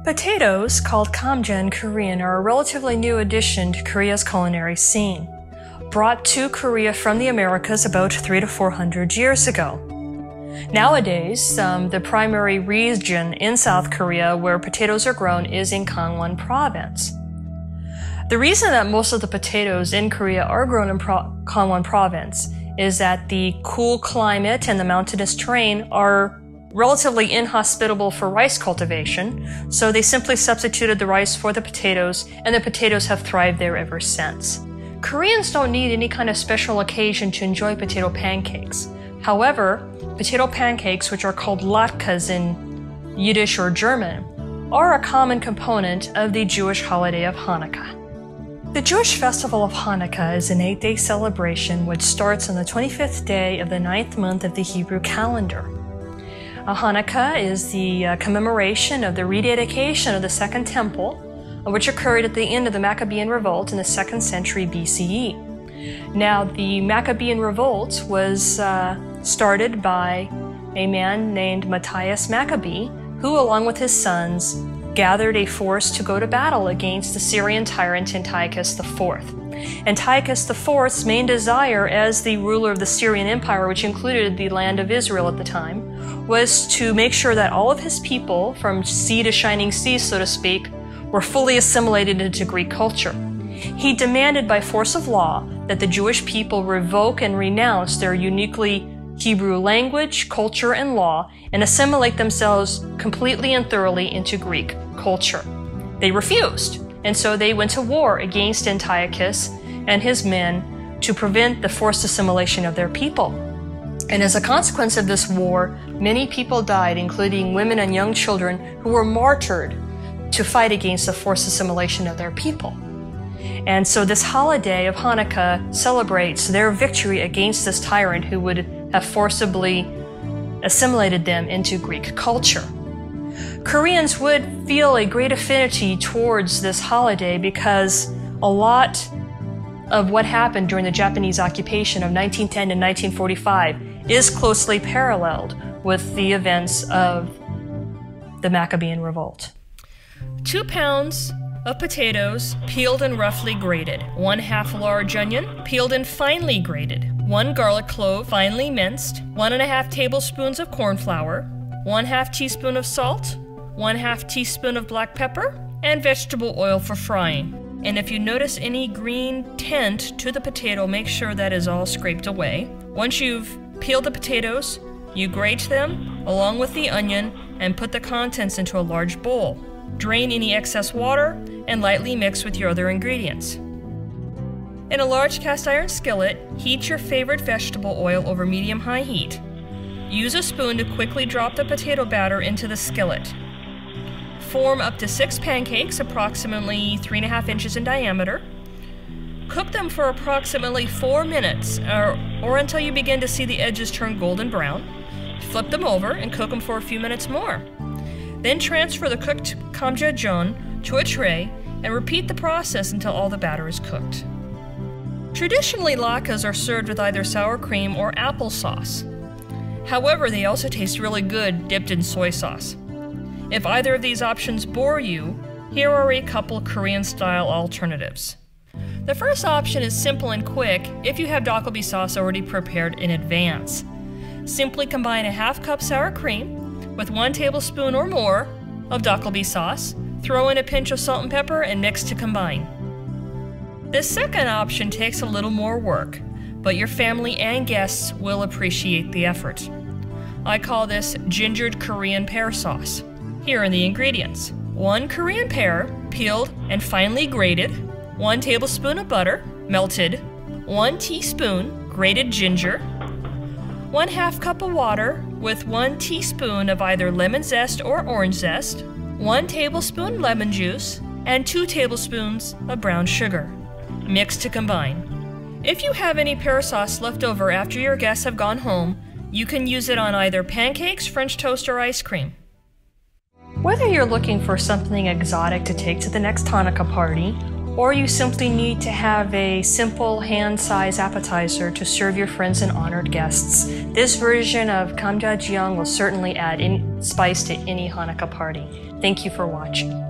Potatoes, called kamja in Korean, are a relatively new addition to Korea's culinary scene, brought to Korea from the Americas about 300 to 400 years ago. Nowadays, the primary region in South Korea where potatoes are grown is in Gangwon province. The reason that most of the potatoes in Korea are grown in Gangwon province is that the cool climate and the mountainous terrain are relatively inhospitable for rice cultivation, so they simply substituted the rice for the potatoes, and the potatoes have thrived there ever since. Koreans don't need any kind of special occasion to enjoy potato pancakes. However, potato pancakes, which are called latkes in Yiddish or German, are a common component of the Jewish holiday of Hanukkah. The Jewish festival of Hanukkah is an 8-day celebration which starts on the 25th day of the 9th month of the Hebrew calendar. Hanukkah is the commemoration of the rededication of the Second Temple, which occurred at the end of the Maccabean Revolt in the 2nd century BCE. Now, the Maccabean Revolt was started by a man named Matthias Maccabee, who, along with his sons, gathered a force to go to battle against the Syrian tyrant Antiochus IV. Antiochus IV's main desire as the ruler of the Syrian Empire, which included the land of Israel at the time, was to make sure that all of his people, from sea to shining sea, so to speak, were fully assimilated into Greek culture. He demanded by force of law that the Jewish people revoke and renounce their uniquely Hebrew language, culture, and law, and assimilate themselves completely and thoroughly into Greek culture. They refused, and so they went to war against Antiochus and his men to prevent the forced assimilation of their people. And as a consequence of this war, many people died, including women and young children who were martyred to fight against the forced assimilation of their people. And so this holiday of Hanukkah celebrates their victory against this tyrant who would have forcibly assimilated them into Greek culture. Koreans would feel a great affinity towards this holiday because a lot of what happened during the Japanese occupation of 1910 and 1945 is closely paralleled with the events of the Maccabean Revolt. 2 pounds of potatoes, peeled and roughly grated. 1/2 large onion, peeled and finely grated. 1 garlic clove, finely minced. 1½ tablespoons of corn flour. 1/2 teaspoon of salt. 1/2 teaspoon of black pepper, and vegetable oil for frying. And if you notice any green tint to the potato, make sure that is all scraped away. Once you've peeled the potatoes, you grate them along with the onion and put the contents into a large bowl. Drain any excess water and lightly mix with your other ingredients. In a large cast iron skillet, heat your favorite vegetable oil over medium-high heat. Use a spoon to quickly drop the potato batter into the skillet. Form up to 6 pancakes, approximately 3½ inches in diameter. Cook them for approximately 4 minutes, or until you begin to see the edges turn golden brown. Flip them over and cook them for a few minutes more. Then transfer the cooked kamja jeon to a tray and repeat the process until all the batter is cooked. Traditionally, latkes are served with either sour cream or applesauce. However, they also taste really good dipped in soy sauce. If either of these options bore you, here are a couple Korean-style alternatives. The first option is simple and quick if you have dakgalbi sauce already prepared in advance. Simply combine a 1/2 cup sour cream with 1 tablespoon or more of dakgalbi sauce, throw in a pinch of salt and pepper, and mix to combine. This second option takes a little more work, but your family and guests will appreciate the effort. I call this gingered Korean pear sauce. Here are the ingredients. 1 Korean pear, peeled and finely grated. 1 tablespoon of butter, melted. 1 teaspoon grated ginger. 1/2 cup of water with 1 teaspoon of either lemon zest or orange zest. 1 tablespoon lemon juice, and 2 tablespoons of brown sugar. Mix to combine. If you have any pear sauce left over after your guests have gone home, you can use it on either pancakes, French toast, or ice cream. Whether you're looking for something exotic to take to the next Hanukkah party, or you simply need to have a simple hand-size appetizer to serve your friends and honored guests, this version of kamja jeon will certainly add spice to any Hanukkah party. Thank you for watching.